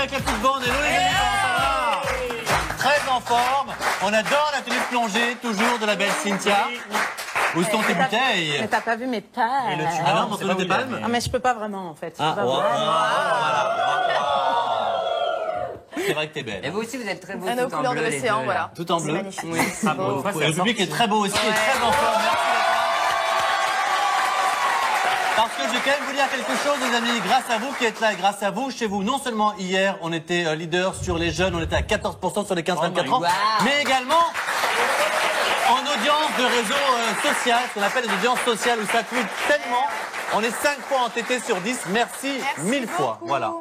avec la petite bande. Hello les amis, comment ça va? Très en forme. On adore la tenue de plongée, toujours de la belle Cynthia. Où sont tes bouteilles? Mais t'as pas vu mes palmes. Ah non, montre-nous tes palmes. Ah mais je peux pas vraiment en fait. Ah, c'est vrai que t'es belle. Et vous aussi, vous êtes très beau. On est aux couleurs de l'océan, voilà. Tout en bleu. Magnifique. Oui, C'est beau. Le public est très beau aussi, et très en forme. Merci. Parce que je vais quand même vous dire quelque chose, les amis, grâce à vous qui êtes là et grâce à vous, chez vous, non seulement hier, on était leader sur les jeunes, on était à 14% sur les 15-24 ans, mais également en audience de réseau social, ce qu'on appelle les audiences sociales, où ça tweet tellement. On est 5 fois entêtés sur 10, merci 1000 fois. Voilà.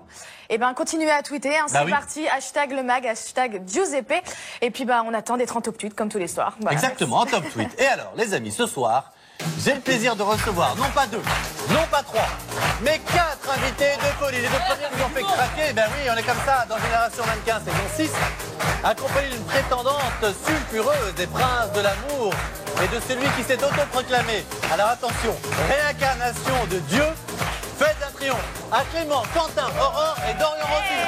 Eh ben, continuez à tweeter, hein, c'est oui. parti, hashtag le mag, hashtag Giuseppe. Et puis, bah, on attend d'être en top tweet, comme tous les soirs. Voilà. Exactement, en top tweet. Et alors, les amis, ce soir, j'ai le plaisir de recevoir, non pas 2, non pas 3, mais 4 invités de folie. Les 2 premiers nous ont fait craquer. Ben oui, on est comme ça, dans Génération Mannequin, saison 6, accompagné d'une prétendante sulfureuse des princes de l'amour et de celui qui s'est autoproclamé. Alors attention, réincarnation de Dieu, fête d'un triomphe à Clément, Quentin, Aurore et Dorian Rossi.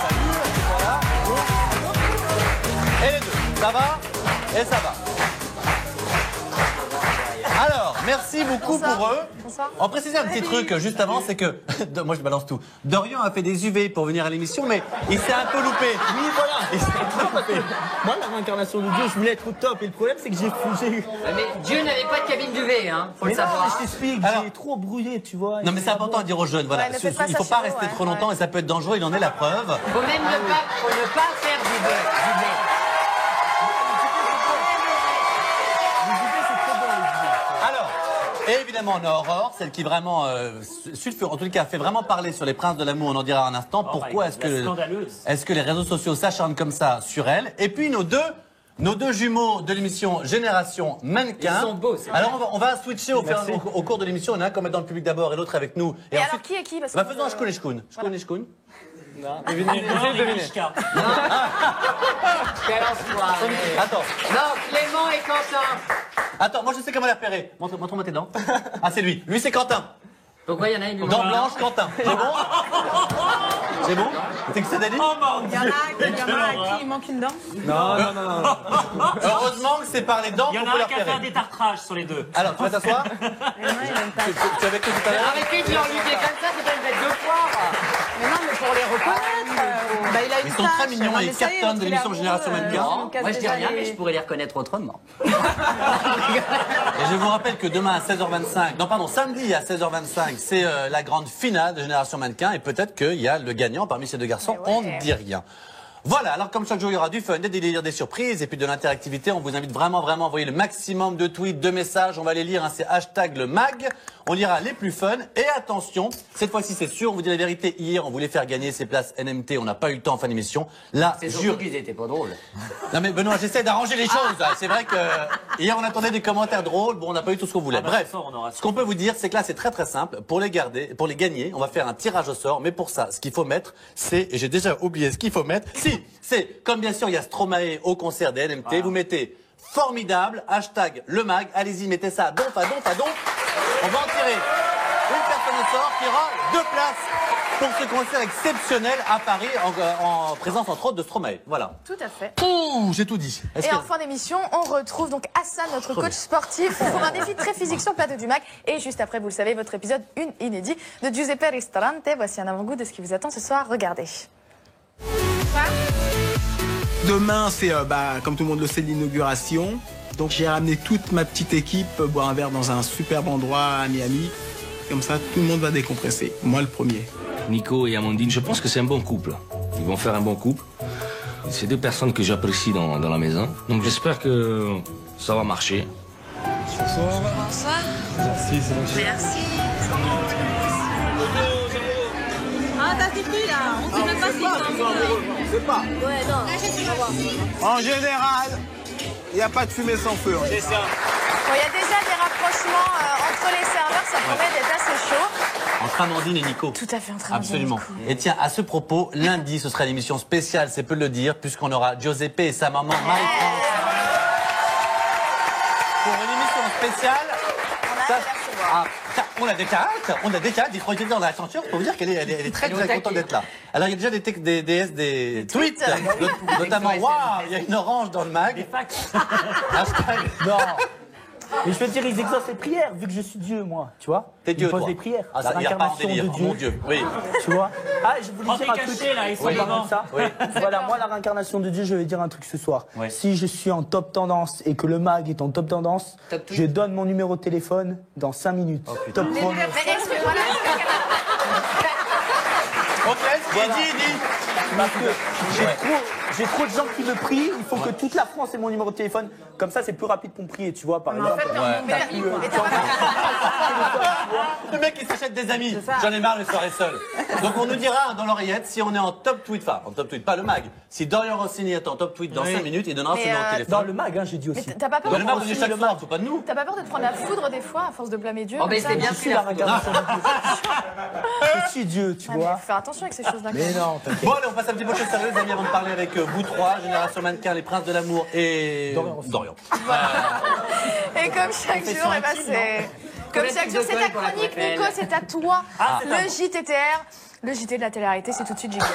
Salut, voilà. Et les 2, ça va? Et ça va. Alors, merci beaucoup pour eux. Bonsoir. On précise un petit truc juste avant, c'est que... Moi, je balance tout. Dorian a fait des UV pour venir à l'émission, mais il s'est un peu loupé. Oui, voilà. Il s'est un peu loupé. Moi, la réincarnation de Dieu, je voulais être au top. Et le problème, c'est que j'ai eu... Mais Dieu n'avait pas de cabine d'UV, hein, faut le Mais non, savoir. je t'explique, Alors- j'ai trop brouillé, tu vois. Non, mais c'est important à dire aux jeunes, voilà. Ouais, ne faites pas Il ne faut ça pas chez vous, rester ouais. trop longtemps et ça peut être dangereux, il en est la preuve. Faut même faut ne pas faire d'UV. Alors, et évidemment, on a Aurore, celle qui vraiment, en tout cas, fait vraiment parler sur les princes de l'amour, on en dira un instant. Pourquoi est-ce que les réseaux sociaux s'acharnent comme ça sur elle? Et puis nos deux jumeaux de l'émission Génération Mannequin. Ils sont beaux, c'est Alors on va switcher au cours de l'émission. Il y en a un qu'on met dans le public d'abord et l'autre avec nous. Et alors, qui est qui? Parce Bah que faisons un shkoun et shkoun. Shkoun et shkoun. Devinez. Quel enfoiré. Attends. Non, Clément et Quentin. Attends, moi je sais comment les repérer. Montre-moi tes dents. Ah, c'est lui. Lui, c'est Quentin. Pourquoi il y en a une Dents blanches, Quentin. C'est bon? C'est bon? C'est que ça t'a dit? Il y en a à qui il manque une dent. Non. Heureusement que c'est par les dents Il y qu'on en peut a les un qui a fait un repérer. détartrage sur les deux. Alors, tu vas t'asseoir? Mais non, il aime pas. Tu es avec nous tout à l'heure? Arrêtez de leur lutter comme ça, c'est pas une bête de foire. Mais non, mais pour les reconnaître. Bah, il a une Ils sont tache. très mignons Non, et mais ils ça y est, cartonnent de l'autre, il est l'émission Génération amoureux, Mannequin. on casse Moi je dis déjà rien, les- mais je pourrais les reconnaître autrement. Et je vous rappelle que demain à 16h25, non pardon, samedi à 16h25, c'est la grande finale de Génération Mannequin et peut-être qu'il y a le gagnant parmi ces 2 garçons, on ne dit rien. Voilà, alors comme chaque jour il y aura du fun, des délires, des surprises et puis de l'interactivité, on vous invite vraiment à envoyer le maximum de tweets, de messages, on va les lire, hein, c'est hashtag le mag, on lira les plus fun et attention, cette fois-ci c'est sûr, on vous dit la vérité, hier on voulait faire gagner ces places NMT, on n'a pas eu le temps en fin d'émission, là, C'est surtout qu'ils étaient pas drôles. Non mais Benoît, j'essaie d'arranger les choses. C'est vrai que hier on attendait des commentaires drôles. Bon, on n'a pas eu tout ce qu'on voulait. Ah bah, Bref, ce soir, on aura ce qu'on peut vous dire, c'est que là c'est très très simple. Pour les garder, pour les gagner, on va faire un tirage au sort. Mais pour ça, ce qu'il faut mettre, c'est, et j'ai déjà oublié ce qu'il faut mettre. Si, c'est comme bien sûr il y a Stromae au concert des NMT. Vous mettez formidable hashtag le mag. Allez-y, mettez ça à donf, à donf, à donf. On va en tirer une personne au sort qui aura 2 places pour ce concert exceptionnel à Paris en présence entre autres de Stromae. Voilà. Tout à fait. Ouh, j'ai tout dit. Est-ce Et que- en fin d'émission, on retrouve donc Hassan, notre coach sportif, pour un défi très physique sur le plateau du MAC. Et juste après, vous le savez, votre épisode inédit de Giuseppe Ristorante. Voici un avant-goût de ce qui vous attend ce soir. Regardez. Demain, c'est, comme tout le monde le sait, l'inauguration. Donc, j'ai ramené toute ma petite équipe boire un verre dans un superbe endroit à Miami. Comme ça, tout le monde va décompresser. Moi, le premier. Nico et Amandine, je pense que c'est un bon couple. Ils vont faire un bon couple. C'est 2 personnes que j'apprécie dans la maison. Donc j'espère que ça va marcher. Bonsoir. Merci, c'est gentil. Merci. Ah, t'as suffi là. On sait même pas s'ils sont amoureux. C'est pas. Ouais, non. En général, il n'y a pas de fumée sans feu. C'est ça. Bon, il y a déjà des rapprochements entre les serveurs, ça promet d'être assez chaud. Entre Amandine et Nico. Tout à fait, entre Amandine et Absolument. Nico. Et tiens, à ce propos, lundi, ce sera une émission spéciale, c'est peu de le dire, puisqu'on aura Giuseppe et sa maman Marie-France. Pour une émission spéciale, On a hâte de la recevoir. Ah, on a des cartes, il faut être dans l'ascenseur pour vous dire qu'elle est très contente d'être là. Alors il y a déjà des tweets, notamment waouh, il y a une orange dans le mag. Des fax. Hashtag. Non. Mais je veux dire, ils exaucent les prières, vu que je suis Dieu, moi, tu vois. T'es Dieu, ils posent toi. des prières. Ah, ça, il n'y a pas en délire, oh, mon Dieu. Oui. Tu vois. Ah, je voulais dire un truc. cachés, là, ils sont Oui. devant. Ça. Oui. Voilà, moi, la réincarnation de Dieu, je vais dire un truc ce soir. Ouais. Si je suis en top tendance et que le mag est en top tendance, Top tweet. je donne mon numéro de téléphone dans 5 minutes. Top Mais chrono. excuse-moi, Ok, dis. Parce que j'ai trop de gens qui me prient, il faut que toute la France ait mon numéro de téléphone. Comme ça, c'est plus rapide pour me prier, tu vois, par en exemple. fait, mais t'as pas Le mec il s'achète des amis, j'en ai marre les soirées seules. Donc on nous dira dans l'oreillette si on est en top tweet, enfin en top tweet, pas le mag. Si Dorian Rossini est en top tweet dans 5 minutes, il donnera son numéro de Dans téléphone. le mag, hein, j'ai dit aussi. Mais t'as pas peur Dans de le mag, on dit chaque fois, faut pas de nous. T'as pas peur de te prendre la foudre des fois à force de blâmer Dieu Oh, comme mais ça c'est bien Je suis la réincarnation de Dieu. Je suis Dieu, tu Ah, mais vois. faut faire attention avec ces choses-là. Mais non, t'inquiète. Bon allez, on passe un petit peu de choses sérieuses, les amis, avant de parler avec vous trois, Génération Mannequin, les Princes de l'amour et Dorian. Et comme chaque jour, eh ben, c'est... Comme chaque jour, c'est ta chronique, Nico, c'est à toi. Le JTTR, le JT de la télé-réalité, c'est tout de suite jingle.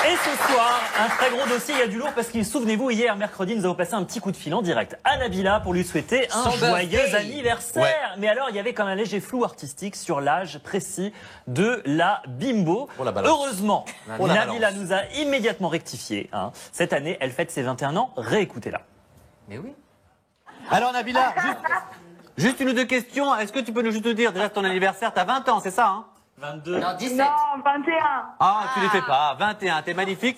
Et ce soir, un très gros dossier, il y a du lourd parce que souvenez-vous, hier, mercredi, nous avons passé un petit coup de fil en direct à Nabila pour lui souhaiter un joyeux anniversaire. Ouais. Mais alors, il y avait quand même un léger flou artistique sur l'âge précis de la bimbo. Oh, la balance. Heureusement, Oh, la Nabila balance. nous a immédiatement rectifié. Hein. Cette année, elle fête ses 21 ans. Réécoutez-la. Mais oui. Alors Nabila, juste une ou deux questions, est-ce que tu peux nous juste dire déjà ton anniversaire, t'as 20 ans, c'est ça hein? 22. Non, 17. Non, 21. Ah, tu les fais pas, 21, t'es magnifique.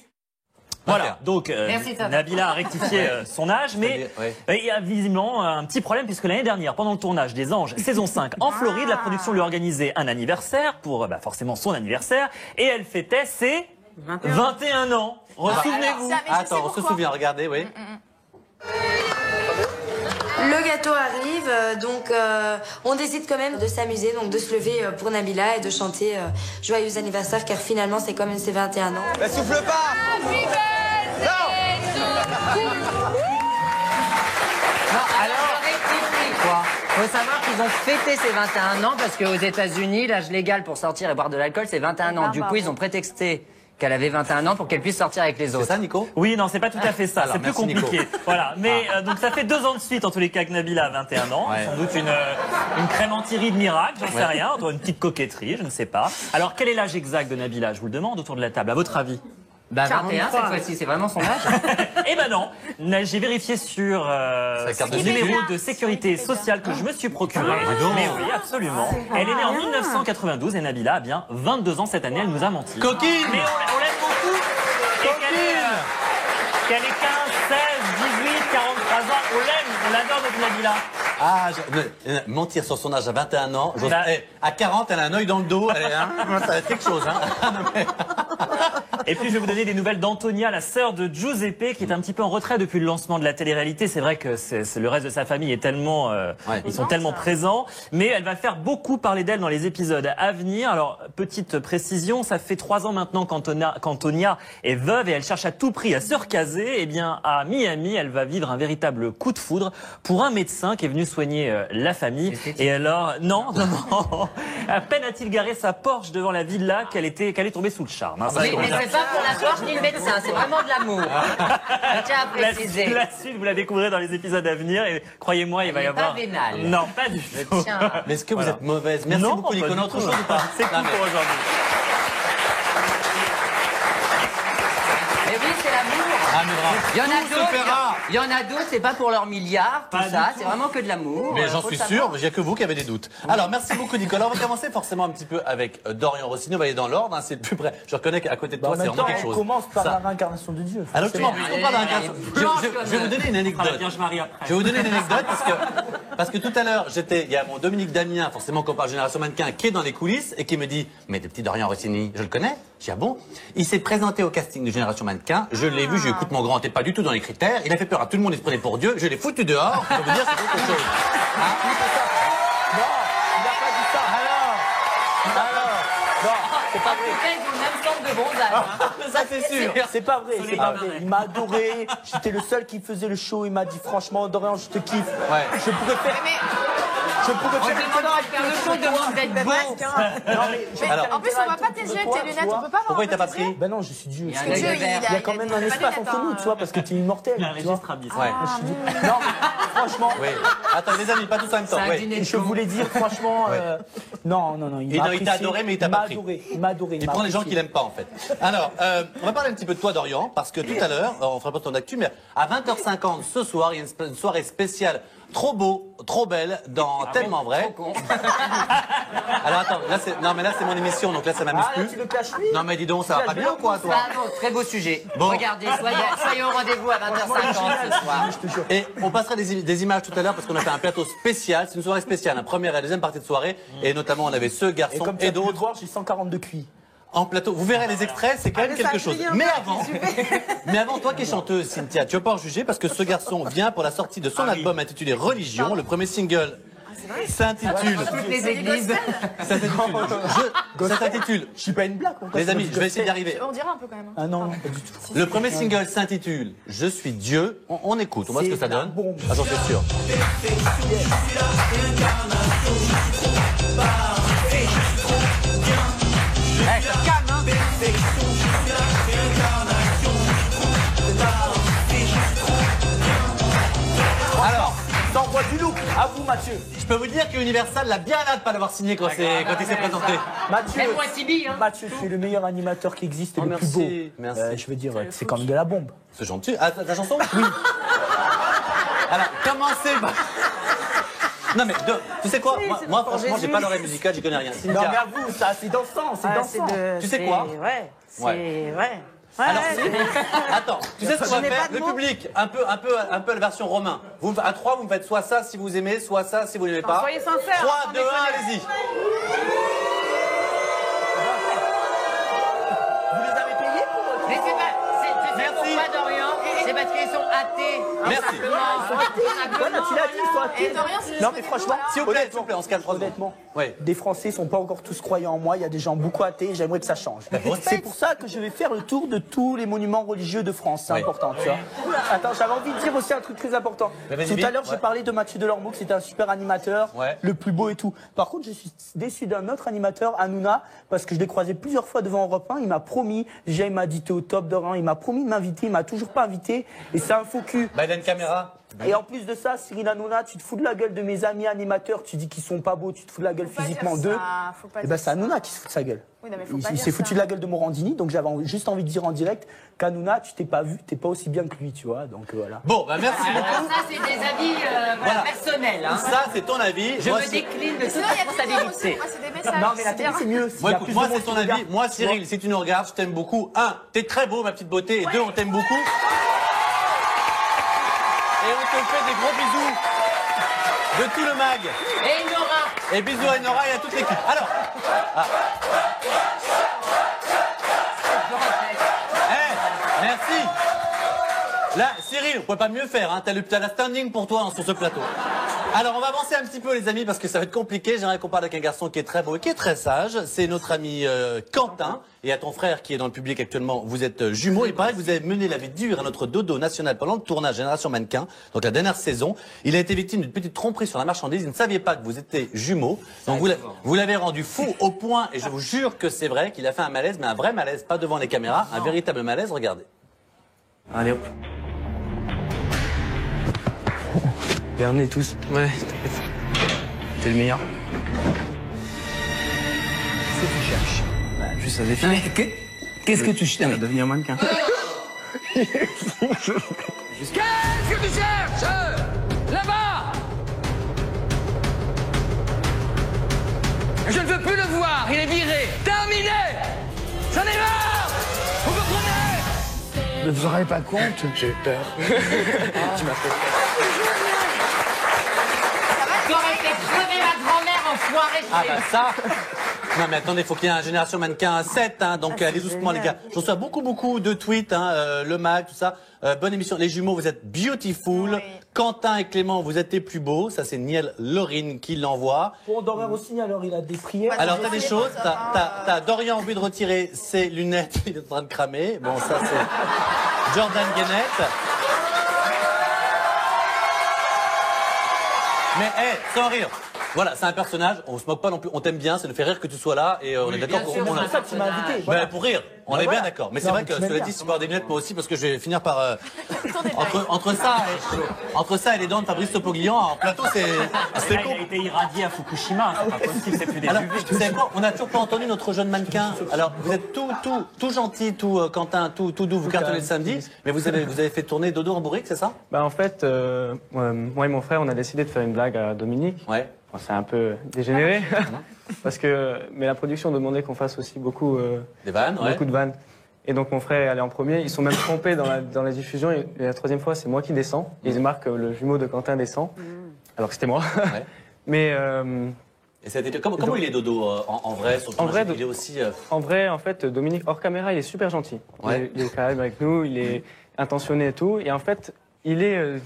Voilà, donc Merci, Tom. Nabila a rectifié son âge, mais C'est-à-dire, ouais. il y a visiblement un petit problème puisque l'année dernière, pendant le tournage des Anges, saison 5, en Floride, la production lui a organisé un anniversaire pour forcément son anniversaire, et elle fêtait ses 21 ans. Souvenez-vous. Ça, mais je sais Attends, on se pourquoi. souvient, regardez, oui. Le gâteau arrive, donc on décide quand même de s'amuser, donc de se lever pour Nabila et de chanter Joyeux anniversaire, car finalement c'est quand même ses 21 ans. Bah souffle pas. Faut savoir qu'ils ont fêté ses 21 ans parce qu'aux États-Unis, l'âge légal pour sortir et boire de l'alcool, c'est 21 ans. Du coup, ils ont prétexté qu'elle avait 21 ans pour qu'elle puisse sortir avec les C'est autres. ça Nico? Oui, non, c'est pas tout à fait ça. Alors, C'est plus merci, compliqué. Nico. Voilà. Mais donc ça fait 2 ans de suite, en tous les cas, que Nabila a 21 ans. Ouais. Sans doute une crémenterie de miracle, j'en sais rien. Une petite coquetterie, je ne sais pas. Alors, quel est l'âge exact de Nabila? Je vous le demande autour de la table. À votre avis? Bah 21 cette fois-ci, c'est vraiment son âge. Eh ben non, j'ai vérifié sur carte de le sécu. numéro de sécurité sociale que je me suis procuré. Mais oui, absolument. Elle est née en 1992 et Nabila a bien 22 ans cette année, elle nous a menti. Coquine. Mais on l'aime beaucoup. Et qu'elle ait 15, 16, 18, 43 ans, on l'aime, on l'adore notre Nabila. Ah, mentir sur son âge à 21 ans, Bah. à 40, elle a un œil dans le dos, elle est, hein, ça va être quelque chose. Hein. Non, mais- Et puis je vais vous donner des nouvelles d'Antonia, la sœur de Giuseppe, qui est un petit peu en retrait depuis le lancement de la télé-réalité. C'est vrai que le reste de sa famille est tellement, ils sont tellement présents, mais elle va faire beaucoup parler d'elle dans les épisodes à venir. Alors petite précision, ça fait 3 ans maintenant qu'Antonia est veuve et elle cherche à tout prix à se recaser. Eh bien à Miami, elle va vivre un véritable coup de foudre pour un médecin qui est venu soigner la famille. Et alors non, à peine a-t-il garé sa Porsche devant la villa qu'elle est tombée sous le charme. Hein, ça, Oui, c'est mais c'est pas pour la Porsche ni le médecin, c'est vraiment de l'amour. Je tiens à préciser. La suite, vous la découvrirez dans les épisodes à venir et croyez-moi, il va y n'est pas avoir... vénale. Non, pas du tout. Tiens. Mais est-ce que vous Voilà. êtes mauvaise? Merci Non, beaucoup pas Nico. du On a autre tout. chose ou pas? C'est tout Non, mais- pour aujourd'hui. Mais oui, c'est l'amour. Ah, mais bravo. Il y en a Tout se d'autres, fera. il y en a d'autres, c'est pas pour leurs milliards, tout Pas ça, du c'est vraiment que de l'amour. Mais j'en Faut suis le sûr, savoir. il n'y a que vous qui avez des doutes. Alors, merci beaucoup, Nicolas. On va commencer forcément un petit peu avec Dorian Rossini. On va aller dans l'ordre, hein, c'est le plus près. Je reconnais qu'à côté de Bah, toi, en c'est même vraiment temps, quelque on chose. commence par Ça. la réincarnation de Dieu. Alors, justement, puisqu'on parle d'un Allez, garçon, je vais vous donner une Par la anecdote. Vierge Marie après. Je vais vous donner une anecdote parce que tout à l'heure, il y a mon Dominique Damien, forcément qu'on parle Génération Mannequin, qui est dans les coulisses et qui me dit, mais le petit Dorian Rossini, je le connais? Je dis, ah bon? Il s'est présenté au casting de Génération Mannequin. Je l'ai vu, je lui ai dit, écoute mon grand, t'es pas du tout dans les critères. Il a fait peur à tout le monde, il se prenait pour Dieu. Je l'ai foutu dehors. Je peux vous dire, c'est quelque chose. Non, il n'a pas dit ça. Alors, Non, c'est pas En vrai. tout cas, ils ont le même centre de bronzage. Ça c'est sûr. C'est pas vrai, c'est pas vrai. Il m'a adoré. J'étais le seul qui faisait le show. Il m'a dit franchement, Dorian, je te kiffe. Ouais. Je pourrais faire. Je pourrais On demande de faire le show, demande d'être beau. Non, mais Alors. En plus, on voit pas tes yeux avec tes lunettes, on peut pas voir. Pourquoi il t'a pas pris? Ben non, je suis Dieu. Il y a un Parce que œil Dieu, de verre. Il y a quand même un espace entre nous, tu vois, parce que tu es immortel. Il y a un tu vois. registre abyss. Ouais. Non, mais franchement. Oui. Attends, les amis, pas tous en même temps. C'est un Oui. dîner de Je con. voulais dire, franchement. Non. Et non, il t'a adoré, mais il t'a pas pris. Il m'a adoré. Il prend les gens qu'il aime pas, en fait. Alors, on va parler un petit peu de toi, Dorian, parce que tout à l'heure, on fera pas ton actu, mais à 20h50 ce soir, il y a une soirée spéciale. Trop beau, trop belle, dans Tellement Vrai. Alors attends, là c'est mon émission, donc là ça m'amuse plus. Tu le caches lui. Non mais dis donc, ça va pas bien ou quoi, toi? Ah non, très beau sujet. Bon. Regardez, soyez au rendez-vous à 20h50 ce soir. Je te jure. Et on passera des images tout à l'heure parce qu'on a fait un plateau spécial. C'est une soirée spéciale, la première et la deuxième partie de soirée. Et notamment, on avait ce Et garçon comme tu et as pu le d'autres voir, j'ai 142 cuits. en plateau. Vous verrez les extraits, c'est quand même quelque chose. Mais avant, toi qui es chanteuse, Cynthia, tu vas pas en juger parce que ce garçon vient pour la sortie de son album intitulé Religion. Le premier single s'intitule. Toutes les églises. Ça s'intitule. Je suis pas une blague. Les amis, je vais essayer d'y arriver. On dirait un peu quand même. Ah non, pas du tout. Le premier single s'intitule Je suis Dieu. On écoute, on voit ce que ça donne. Ah, j'en suis sûr. Eh, ça se calme, hein. Alors, Ça envoie du look. À vous, Mathieu. je peux vous dire que Universal l'a bien hâte de pas l'avoir signé quand il s'est présenté. Mathieu, Même moi, Tibi, hein. Mathieu, tu es le meilleur animateur qui existe et Oh, le plus beau. merci. Merci. Je veux dire, c'est quand même de la bombe. C'est gentil. Ah, ta chanson? Oui. Alors, commencez. Non mais, tu sais quoi? Moi franchement, j'ai pas l'oreille musicale, j'y connais rien. Non, Cynthia, mais à vous, ça, c'est dansant, c'est dansant. tu sais quoi? Ouais, c'est... Ouais. Ouais. Alors, attends, tu sais ce qu'on va n'ai faire? pas de Le mots. public, un peu la version romain. À 3, vous me faites soit ça si vous aimez, soit ça si vous n'aimez pas. Soyez sincères. 3, sans 2, 1, déconner. allez-y. Vous les avez payés pour Mais c'est pas. Tu sais Merci. pourquoi, Dorian? C'est parce qu'ils sont athées. Merci. Voilà, tu l'as dit, ils sont athées. Et Dorian, c'est Non, mais franchement, S'il vous plaît, on se calme 3 secondes. honnêtement, Oui. des Français sont pas encore tous croyants en moi. Il y a des gens beaucoup athées. J'aimerais que ça change. C'est pour ça que je vais faire le tour de tous les monuments religieux de France. C'est Oui. important, tu vois. Attends, j'avais envie de dire aussi un truc très important. Mais vas-y, Tout vite. à l'heure, j'ai parlé de Mathieu Delormeau, que c'était un super animateur, Ouais. le plus beau et tout. Par contre, je suis déçu d'un autre animateur, Hanouna, parce que je l'ai croisé plusieurs fois devant Europe 1. Il m'a promis, déjà il m'a dit t'es au top de rang. Il m'a promis de m'inviter. Il m'a toujours pas invité. Et c'est un faux cul. Bah, il a une caméra. Et en plus de ça, Cyril Hanouna, tu te fous de la gueule de mes amis animateurs, tu dis qu'ils sont pas beaux, tu te fous de la gueule physiquement d'eux. Et ben c'est Hanouna qui se fout de sa gueule. Oui, non, mais faut Il pas il dire s'est ça. foutu de la gueule de Morandini, donc j'avais juste envie de dire en direct qu'Hanouna, tu t'es pas vu, t'es pas aussi bien que lui, tu vois. Donc voilà. Bon, bah merci beaucoup. Alors ça, c'est des avis Voilà. personnels. Hein. Ça, c'est ton avis. Je Moi, me c'est- décline de toute Sinon, il y a des responsabilité. Moi, c'est des messages. Non mais la c'est télé bien. c'est mieux. Moi, Il y a écoute, plus moi de monde c'est ton qui regarde. avis. Moi, Cyril, si tu nous regardes, je t'aime beaucoup. 1, t'es très beau, ma petite beauté. Et 2, on t'aime beaucoup. Et on te fait des gros bisous de tout le mag. Et Nora. Et bisous à Nora et à toute l'équipe. Alors, merci. Là, Cyril, on peut pas mieux faire. Hein. T'as la standing pour toi hein, sur ce plateau. Alors, on va avancer un petit peu, les amis, parce que ça va être compliqué. J'aimerais qu'on parle avec un garçon qui est très beau et qui est très sage. C'est notre ami Quentin. Et à ton frère qui est dans le public actuellement, vous êtes jumeaux. Il paraît que vous avez mené la vie dure à notre dodo national pendant le tournage Génération Mannequin, donc la dernière saison. Il a été victime d'une petite tromperie sur la marchandise. Il ne savait pas que vous étiez jumeaux. Donc vous l'avez rendu fou au point, et je vous jure que c'est vrai, qu'il a fait un malaise, mais un vrai malaise, pas devant les caméras, un véritable malaise. Regardez. Allez hop. Bienvenue tous. Ouais, t'inquiète. T'es le meilleur. Qu'est-ce que tu cherches? Bah, juste à défiler. Qu'est-ce que tu cherches? À devenir mannequin. Qu'est-ce que tu cherches? Là-bas! Je ne veux plus le voir, il est viré. Terminé! J'en ai marre! Vous comprenez? Ne vous en rendez pas compte? J'ai eu peur. Tu m'as fait T'aurais fait crever ma grand-mère en soirée. Ah bah ça, Non mais attendez, il faut qu'il y ait un Génération Mannequin 7, hein, donc allez doucement les gars. Je reçois beaucoup de tweets, hein, le mag, tout ça. Bonne émission. Les jumeaux, vous êtes beautiful. Oui. Quentin et Clément, vous êtes les plus beaux. Ça c'est Niel Laurine qui l'envoie. Pour Dorian Rossini, alors il a des prières. Alors t'as des choses, t'as Dorian envie de retirer ses lunettes, il est en train de cramer. Bon ça c'est Jordan Guénette. Mais sans rire. Voilà, c'est un personnage, on se moque pas non plus, on t'aime bien, ça nous fait rire que tu sois là et on est d'accord qu'on C'est pour ça que tu m'as invité. Ben, pour rire, on est bien d'accord. Mais c'est vrai que cela dit, si tu peux avoir des lunettes, moi aussi, parce que je vais finir par entre ça et les dents de Fabrice Topoglian en plateau, c'est il a été irradié à Fukushima, c'est pas possible, c'est plus des alors, UV. vous savez quoi, on n'a toujours pas entendu notre jeune mannequin. Alors, vous êtes tout gentil, tout Quentin, tout doux, vous cartonnez le samedi, mais vous avez fait tourner Dodo en bourrique, c'est ça? Bah en fait, moi et mon frère, on a décidé de faire une blague à Dominique. Ouais. Bon, c'est un peu dégénéré, parce que mais la production demandait qu'on fasse aussi beaucoup des vannes, beaucoup de vannes. Et donc mon frère est allé en premier. Ils sont même trompés dans la diffusion. Et la troisième fois, c'est moi qui descends. Et ils marquent le jumeau de Quentin descend, alors que c'était moi. Ouais. Mais et ça a été comment donc, il est Dodo en vrai sur ton il est aussi en vrai, en fait, Dominique hors caméra, il est super gentil. Ouais. Il est calme avec nous, il est intentionné et tout. Et en fait, il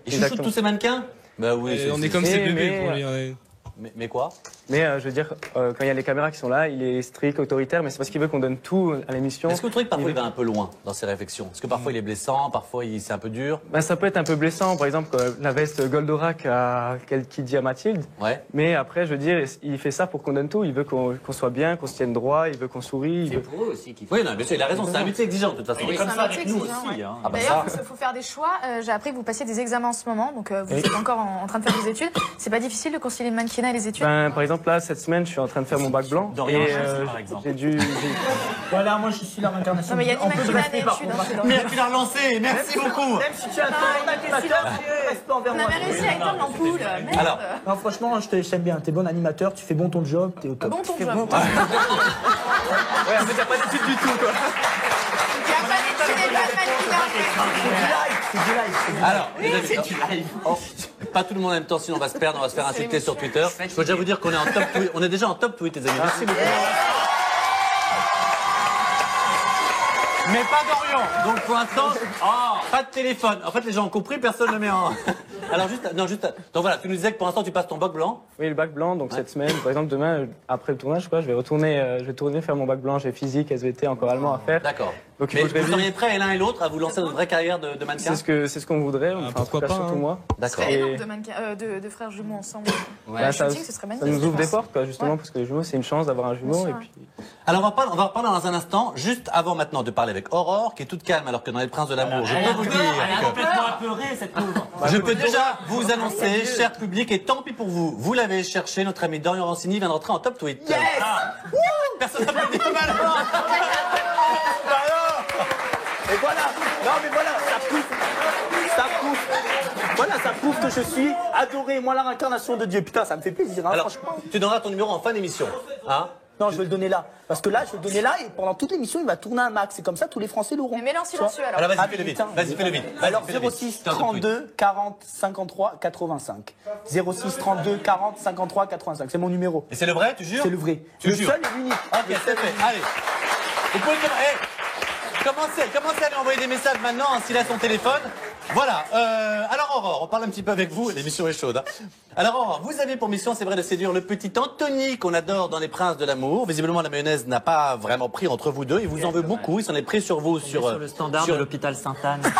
chouchoute tous ces mannequins. Bah oui, on est comme ses bébés pour lui. Mais quoi? Mais je veux dire, quand il y a les caméras qui sont là, il est strict, autoritaire, mais c'est parce qu'il veut qu'on donne tout à l'émission. Est-ce que vous trouvez que parfois il va un peu loin dans ses réflexions? Est-ce que parfois il est blessant, parfois c'est un peu dur? Ben, ça peut être un peu blessant, par exemple la veste Goldorak qui dit à Mathilde. Ouais. Mais après, je veux dire, il fait ça pour qu'on donne tout. Il veut qu'on soit bien, qu'on se tienne droit, il veut qu'on sourie. C'est pour eux aussi qu'il faut. Oui, non, bien sûr, il a raison, c'est un métier exigeant de toute façon. Oui, comme ça avec nous aussi. Hein. Ah bah d'ailleurs, il faut faire des choix. J'ai appris que vous passiez des examens en ce moment, donc vous êtes encore en train de faire vos études. C'est pas difficile de concilier le mannequinat et les études? Par exemple, là, cette semaine, je suis en train de faire mon bac blanc. Dorian, par exemple. J'ai dû. Voilà, moi je suis là international. Non, mais il y a du mannequinat et études. Mais tu l'as relancé, merci beaucoup. Même si tu as un bon animateur, reste pas envers moi. On avait réussi avec Tom l'ampoule. Alors, non, franchement, je t'aime bien. T'es bon animateur, tu fais bon ton job, t'es au top. Bon ton job. Ouais, en fait, t'as pas d'études du tout, quoi. Il n'y a pas d'études et pas de mannequinat. C'est du live. Alors, c'est du live. Pas tout le monde en même temps, sinon on va se perdre, on va se faire insulter sur Twitter. Je peux déjà vous dire qu'on est en top tweet. On est déjà en top tweet, les amis. Merci beaucoup. Mais pas Dorian. Donc pour l'instant, pas de téléphone. En fait, les gens ont compris, personne ne le met en. Alors juste. Donc voilà, tu nous disais que pour l'instant tu passes ton bac blanc. Oui, le bac blanc. Donc cette semaine, par exemple, demain, après le tournage, quoi, je vais tourner faire mon bac blanc. J'ai physique, SVT, encore allemand à faire. D'accord. Donc mais vous seriez prêts l'un et l'autre à vous lancer dans une vraie carrière de mannequin? C'est ce qu'on voudrait. Enfin, pourquoi pas, surtout moi. D'accord. C'est énorme de frères jumeaux ensemble. Ouais, ça nous ouvre des portes, quoi, justement, parce que les jumeaux, c'est une chance d'avoir un jumeau. Et puis... Alors on va reparler dans un instant, juste avant maintenant de parler avec Aurore, qui est toute calme, alors que dans les Princes de l'amour, je peux vous dire Elle est complètement apeurée, cette pauvre. Je peux déjà vous annoncer, cher public, et tant pis pour vous, vous l'avez cherché, notre ami Dorian Rossini vient de rentrer en top tweet. Yes. Personne n'a pas dit mal. Et voilà, non mais voilà, ça prouve que je suis adoré, moi la réincarnation de Dieu. Putain, ça me fait plaisir, hein, alors, franchement. Tu donneras ton numéro en fin d'émission, hein? Non, je vais le donner là. Parce que là, je vais le donner là et pendant toute l'émission, il va tourner un max. C'est comme ça, tous les Français l'auront. Mais mets-le en silencieux alors. Alors vas-y, fais-le vite. Vas-y, fais-le vite. Alors 06 32 40 53 85. 06 32 40 53 85. C'est mon numéro. Et c'est le vrai, tu jures? C'est le vrai. Tu le jures? seul et l'unique. Ok, c'est fait. Allez. Vous pouvez commencez à lui envoyer des messages maintenant s'il a son téléphone. Voilà. Alors Aurore, on parle un petit peu avec vous. L'émission est chaude. Hein. Alors Aurore, vous avez pour mission, c'est vrai, de séduire le petit Anthony qu'on adore dans Les Princes de l'amour. Visiblement, la mayonnaise n'a pas vraiment pris entre vous deux. Il vous en veut beaucoup. Il s'en est pris sur vous. Sur le standard de l'hôpital Sainte-Anne. C'est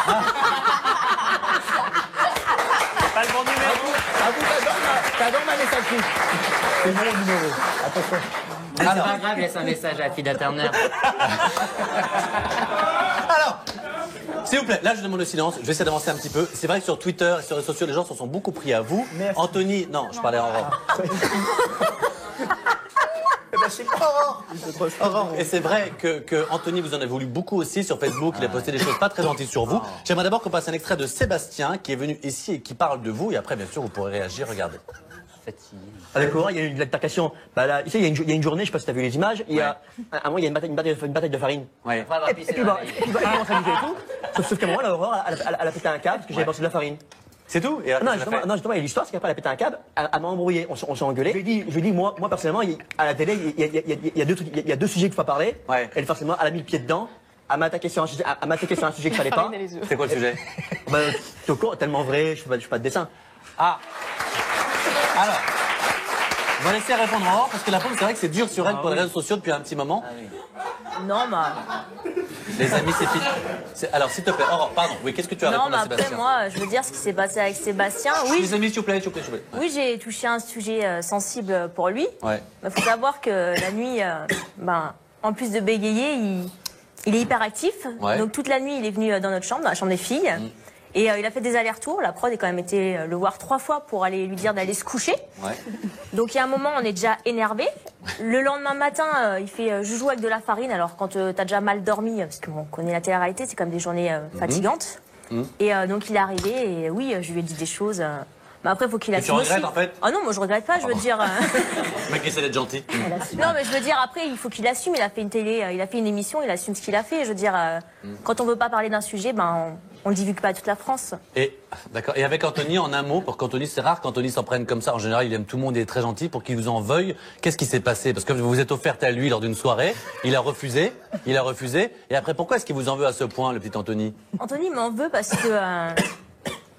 pas le bon numéro. T'adores ma messagerie. C'est mon numéro. Attention. C'est pas grave, laisse un message à Fida Turner. Alors, s'il vous plaît, là je demande le silence, je vais essayer d'avancer un petit peu. C'est vrai que sur Twitter et sur les réseaux sociaux, les gens se sont beaucoup pris à vous. Merci. Anthony, non, je parlais en Aurore. Aurore. Et c'est vrai que Anthony, vous en avez voulu beaucoup aussi sur Facebook, il a posté des choses pas très gentilles sur vous. J'aimerais d'abord qu'on passe un extrait de Sébastien qui est venu ici et qui parle de vous, et après bien sûr vous pourrez réagir, regardez. Avec Aurore, il y a eu de l'altercation. Bah là, ici, il y a une journée, je sais pas si t'as vu les images, il y a, à un moment, il y a une bataille de farine. Ouais. Et puis, elle commence à amuser et tout. Sauf qu'à un moment, là, Aurore, elle a pété un câble parce que j'avais pensé de la farine. C'est tout? Et Non, justement, l'histoire, c'est qu'après, elle a pété un câble, elle m'a embrouillé, on s'est engueulé. Je lui ai dit, moi, personnellement, à la télé, il y a deux sujets qu'il faut parler. Ouais. Elle, forcément, elle a mis le pied dedans. Elle m'a attaqué sur un sujet, qu'il fallait pas. C'est quoi le sujet? Bah, t'es au courant, tellement vrai, je fais pas de dessin. Ah. Alors. On va laisser répondre en hors, parce que la pomme, c'est vrai que c'est dur sur elle pour les réseaux sociaux depuis un petit moment. Non, mais... Les amis, c'est fini. Alors, s'il te plaît, Aurore, pardon. Oui, qu'est-ce que tu as Non, répondu mais à après, Sébastien? moi, je veux dire ce qui s'est passé avec Sébastien. Oui, Les amis, s'il vous plaît, s'il vous plaît, s'il vous plaît. oui, j'ai touché un sujet sensible pour lui. Ouais. Il faut savoir que la nuit, en plus de bégayer, il est hyper actif. Ouais. Donc toute la nuit, il est venu dans notre chambre, dans la chambre des filles. Et il a fait des allers-retours. La prod a quand même été le voir 3 fois pour aller lui dire d'aller se coucher. Ouais. Donc il y a un moment, on est déjà énervé. Le lendemain matin, il fait je joue avec de la farine. Alors quand t'as déjà mal dormi, parce qu'on connaît la télé-réalité, c'est comme des journées fatigantes. Et donc il est arrivé et oui, je lui ai dit des choses. Mais après, il faut qu'il assume. Tu regrettes, en fait? Ah non, moi je regrette pas, je veux dire. Le mec essaie d'être gentil. Non, mais je veux dire, après, il faut qu'il assume. Il a fait une télé, il a fait une émission, il assume ce qu'il a fait. Je veux dire, quand on veut pas parler d'un sujet, on le divulgue pas à toute la France. Et, d'accord. Et avec Anthony, en un mot, pour qu'Anthony, c'est rare qu'Anthony s'en prenne comme ça. En général, il aime tout le monde, il est très gentil. Pour qu'il vous en veuille, qu'est-ce qui s'est passé? Parce que vous vous êtes offerte à lui lors d'une soirée. Il a refusé. Et après, pourquoi est-ce qu'il vous en veut à ce point, le petit Anthony? Anthony m'en veut parce que.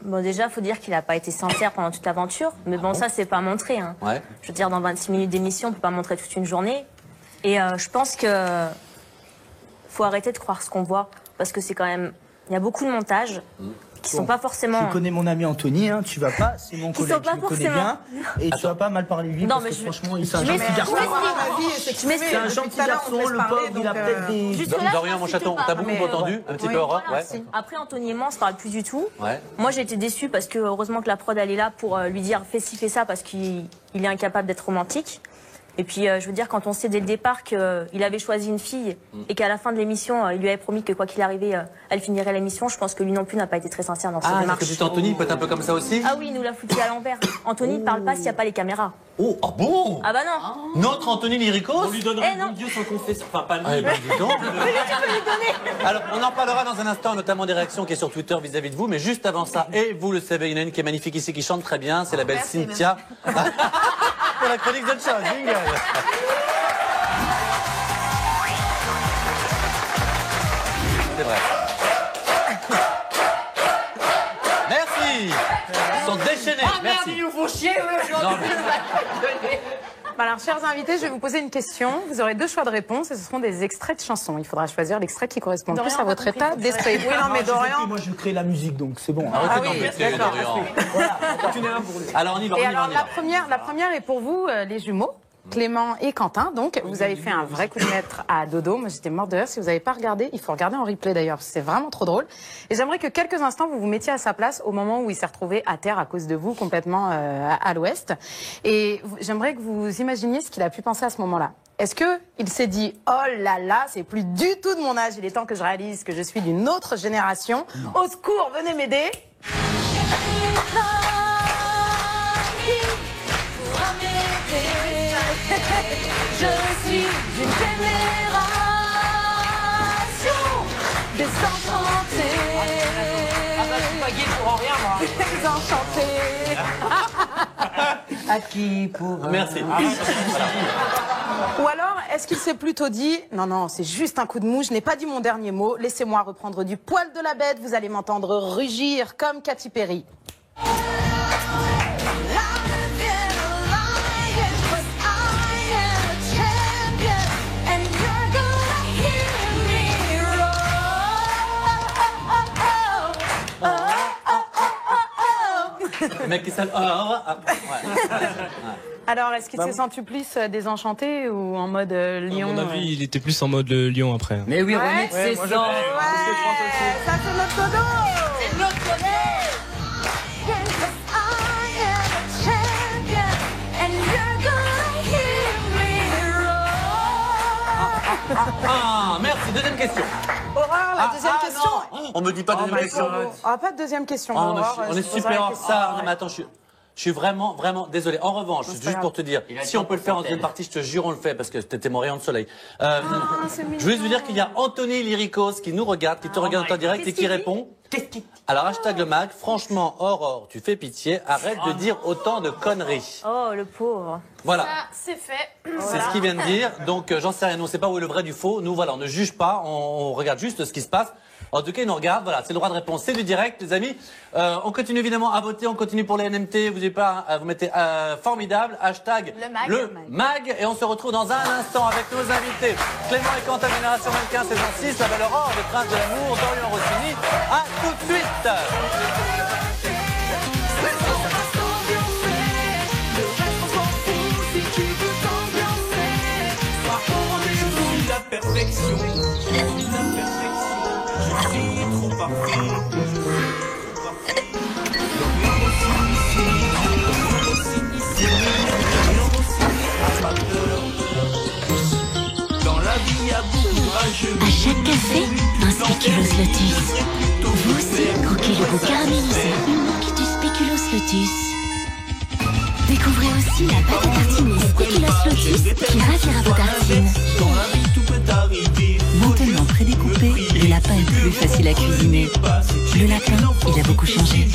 Bon, déjà, faut dire qu'il n'a pas été sincère pendant toute l'aventure. Mais bon, ça, c'est pas montré. Hein. Ouais. Je veux dire, dans 26 minutes d'émission, on peut pas montrer toute une journée. Et je pense que faut arrêter de croire ce qu'on voit. Parce que c'est quand même... Il y a beaucoup de montages qui sont pas forcément... Tu connais mon ami Anthony, hein, tu vas pas, c'est mon collègue, je le connais bien. Et tu vas pas mal parler de lui parce que franchement, il s'est un gentil garçon. C'est un gentil garçon, le pauvre, il a peut-être des... Dorian, mon chaton, t'as beaucoup entendu? Un petit peu, Aurore? Ouais. Après, Anthony et moi, on se parle plus du tout. Ouais. Moi, j'ai été déçue parce que heureusement que la prod, elle est là pour lui dire fais ci, fais ça parce qu'il est incapable d'être romantique. Et puis, je veux dire, quand on sait dès le départ qu'il avait choisi une fille et qu'à la fin de l'émission, il lui avait promis que quoi qu'il arrivait, elle finirait l'émission, je pense que lui non plus n'a pas été très sincère dans ses démarches. Ah, que Anthony peut être un peu comme ça aussi? Ah oui, il nous l'a foutu à l'envers. Anthony ne parle pas s'il n'y a pas les caméras. Oh, ah bon? Ah bah non. Notre Anthony Lyricos? On lui donnerait mon Dieu sans confession. Enfin, pas lui. Ah, dis donc. Alors, on en parlera dans un instant, notamment des réactions qui est sur Twitter vis-à-vis de vous. Mais juste avant ça, et vous le savez, il y en a une qui est magnifique ici, qui chante très bien. C'est la belle Cynthia. Pour la chronique de chat, jingle. C'est vrai. Merci. Ils sont déchaînés. Ah merde, merci. ils nous font chier, Alors, chers invités, je vais vous poser une question. Vous aurez 2 choix de réponse et ce seront des extraits de chansons. Il faudra choisir l'extrait qui correspond le plus à votre état d'esprit. Oui, non, mais Dorian... Moi, je crée la musique, donc c'est bon. Ah oui, d'accord. Alors, on y va, Et alors, la première est pour vous, les jumeaux. Clément et Quentin, donc vous avez fait un vrai coup de maître à Dodo. Moi j'étais morte de rire. Si vous n'avez pas regardé, il faut regarder en replay d'ailleurs, c'est vraiment trop drôle. Et j'aimerais que quelques instants vous vous mettiez à sa place au moment où il s'est retrouvé à terre à cause de vous, complètement à l'ouest. Et j'aimerais que vous imaginiez ce qu'il a pu penser à ce moment-là. Est-ce que il s'est dit oh là là, c'est plus du tout de mon âge, il est temps que je réalise que je suis d'une autre génération. Au secours, venez m'aider. Je suis d'une génération désenchantée. Ah bah je suis pas gay pour rien moi. Désenchantée. À qui pour... Merci. Ou alors, est-ce qu'il s'est plutôt dit non, non, c'est juste un coup de mou, je n'ai pas dit mon dernier mot, laissez-moi reprendre du poil de la bête, vous allez m'entendre rugir comme Katy Perry. Le mec qui s'appelle... Alors, est-ce qu'il s'est senti plus désenchanté ou en mode lion? À mon avis, il était plus en mode lion après. Mais oui, René, c'est ça. Ça, c'est notre Dodo. C'est notre Dodo. Ah, merci. Deuxième question. Aurore, la deuxième question. Non. On me dit pas deuxième question. Ah, pas de deuxième question. Ah, Aurore, on est super en retard. Non, mais attends, je suis vraiment désolé. En revanche, juste pour te dire, si on peut le faire en deuxième partie, je te jure, on le fait parce que t'étais mon rayon de soleil. Je voulais juste vous dire qu'il y a Anthony Lyricos qui nous regarde, qui te regarde en direct et qui répond. Alors, hashtag le mag, franchement, Aurore, tu fais pitié, arrête de dire autant de conneries. Oh, le pauvre. Voilà. Ça, c'est fait. C'est ce qu'il vient de dire. Donc, j'en sais rien. Nous, on ne sait pas où est le vrai du faux. Nous, voilà, on ne juge pas. On regarde juste ce qui se passe. En tout cas, ils nous regardent. Voilà, c'est le droit de réponse. C'est du direct, les amis. On continue évidemment à voter. On continue pour les NMT. Vous n'avez pas, vous mettez formidable. Hashtag le mag. Et on se retrouve dans un instant avec nos invités. Clément et Quentin, Génération Mannequin, saison 6. La belle Aurore, le prince de l'amour, Dorian Rossini. À tout de suite. Perfection, je suis trop parfait. Dans la vie, il y a beaucoup de rageux. À chaque café, un spéculoos lotus. Vous aussi, croquez le goût caramélisé unique du spéculoos lotus. Découvrez aussi la pâte à tartiner spéculoos lotus qui ravira vos tartines. Maintenant prédécoupé, le lapin est plus facile à cuisiner. Le lapin, il a beaucoup changé.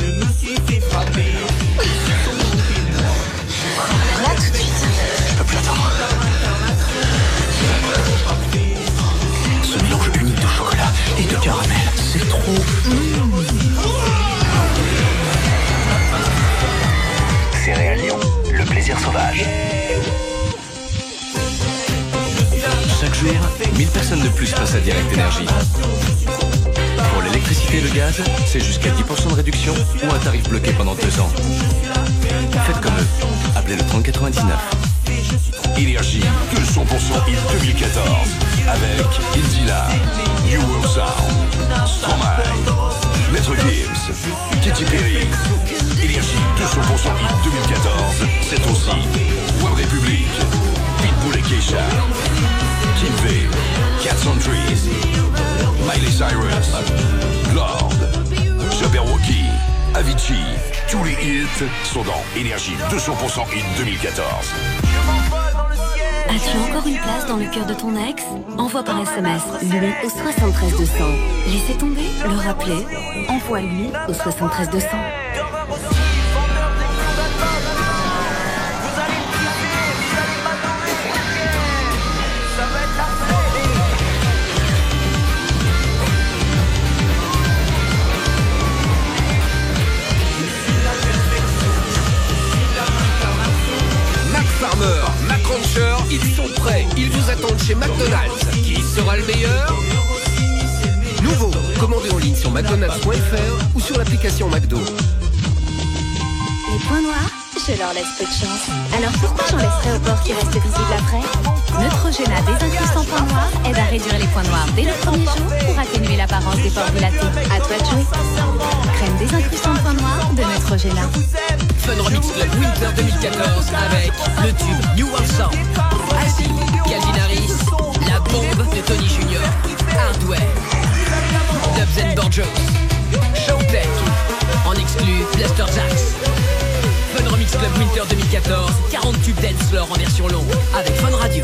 Là tout de suite. Je peux plus attendre. Ce mélange unique de chocolat et de caramel, c'est trop... Céréales Lyon, le plaisir sauvage. Chaque jour, 1000 personnes de plus passent à Direct Énergie. Pour l'électricité et le gaz, c'est jusqu'à 10% de réduction ou un tarif bloqué pendant 2 ans. Faites comme eux. Appelez le 3099. Énergie, que 100% Hit 2014. Avec Indila, New World Sound, Stromae, Maître Gims, Katy Perry. Énergie, 200% Hit 2014. C'est aussi One Republic, Pitbull et Keisha, Kinvey, Cats on Trees, Miley Cyrus, Lord, Jabberwocky, Avicii. Tous les hits sont dans Énergie 200% Hit 2014. As-tu encore une place dans le cœur de ton ex? Envoie par SMS lui au 73 200. Laissez tomber, le rappeler. Envoie lui au 73 200. Farmer, McCruncher, ils sont prêts, ils vous attendent chez McDonald's. Qui sera le meilleur? Nouveau, commandez en ligne sur mcdonalds.fr ou sur l'application McDo. Les points noirs, je leur laisse peu de chance. Alors pourquoi j'en laisserai au port qui reste visible après? Neutrogena désincrustant points noirs aide à réduire les points noirs dès le premier jour pour atténuer l'apparence des pores dilatés. À toi de jouer. Crème désincrustant points noirs de Neutrogena. Fun Remix Club Winter 2014 avec le tube New World Sound, Asie, Calvin Harris, la bombe de Tony Junior, Hardware, Dubs and Borjos, Showtech, en exclu Blaster Jacks. Fun Remix Club Winter 2014, 40 tubes dancefloor en version longue avec Fun Radio.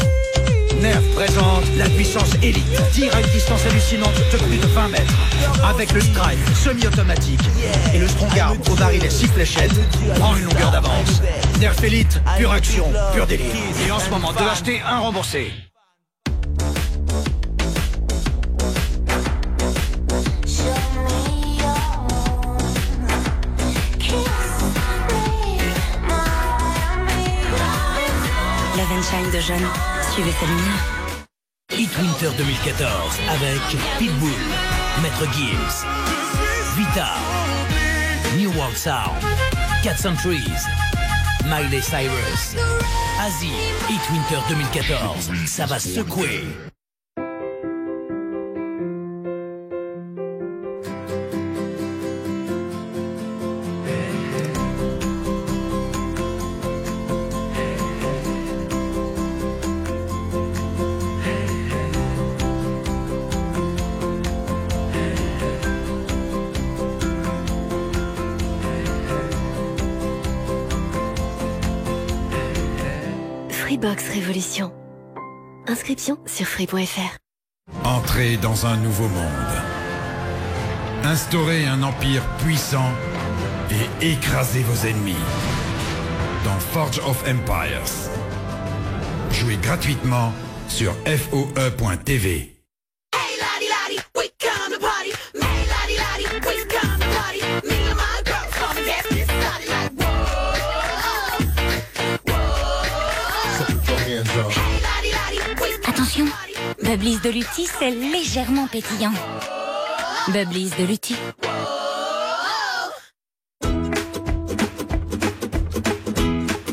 Nerf présente la puissance élite. Tire à une distance hallucinante de plus de 20 mètres. Avec le Strike semi-automatique et le Strong Arm au barillet 6 fléchettes, prend une longueur d'avance. Nerf Elite, pure action, pur délire. Et en ce moment, 2 achetés, 1 remboursé. Love and Shine de Jeanne. Suivez sa lumière. Hit Winter 2014 avec Pitbull, Maître Gims, Vita, New World Sound, Cats on Trees, Miley Cyrus, Asie. Hit Winter 2014, ça va secouer. Freebox Révolution. Inscription sur free.fr. Entrez dans un nouveau monde. Instaurez un empire puissant et écrasez vos ennemis. Dans Forge of Empires. Jouez gratuitement sur FOE.tv. Attention, Bubblies de Lutti, c'est légèrement pétillant. Bubblies de Lutti.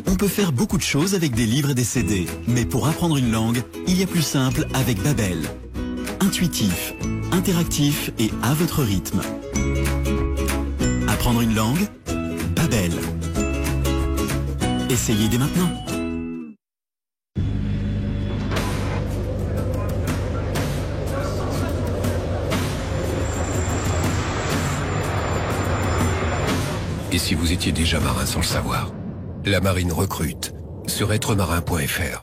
On peut faire beaucoup de choses avec des livres et des CD, mais pour apprendre une langue, il y a plus simple avec Babel. Intuitif, interactif et à votre rythme. Apprendre une langue, Babel. Essayez dès maintenant. Et si vous étiez déjà marin sans le savoir, la marine recrute sur êtremarin.fr.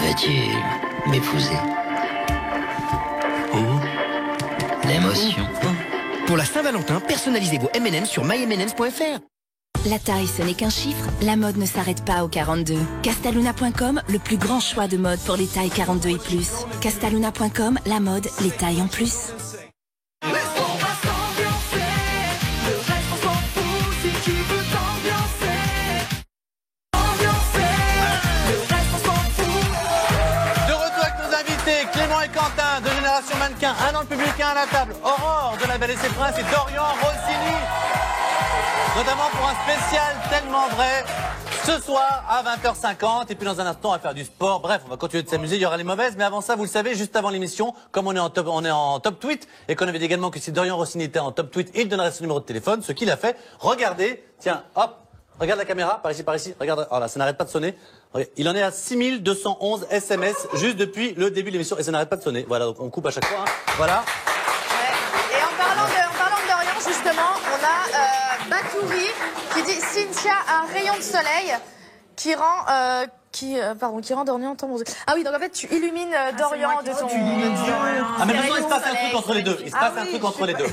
Veux-tu m'épouser? L'émotion. Pour la Saint-Valentin, personnalisez vos M&M's sur mymms.fr. La taille, ce n'est qu'un chiffre, la mode ne s'arrête pas au 42. Castaluna.com, le plus grand choix de mode pour les tailles 42 et plus. Castaluna.com, la mode, les tailles en plus. Quentin de Génération Mannequin, un dans le public, un à la table. Aurore de La Belle et ses Princes et Dorian Rossini, notamment pour un spécial tellement vrai ce soir à 20h50. Et puis dans un instant, on va faire du sport. Bref, on va continuer de s'amuser. Il y aura les mauvaises, mais avant ça, vous le savez, juste avant l'émission, comme on est en top tweet et qu'on avait dit également que si Dorian Rossini était en top tweet, il donnerait son numéro de téléphone. Ce qu'il a fait. Regardez, tiens, hop. Regarde la caméra, par ici, regarde, oh là, ça n'arrête pas de sonner. Il en est à 6211 SMS juste depuis le début de l'émission et ça n'arrête pas de sonner. Voilà, donc on coupe à chaque fois, hein. Voilà. Ouais. Et en parlant de Dorian, justement, on a Batouri qui dit Cynthia, un rayon de soleil qui rend... qui rend Dorian en temps. Ah oui, donc en fait, tu illumines Dorian de ton... Ah, mais maintenant, il se passe un truc entre les deux. Il se passe un truc entre les deux.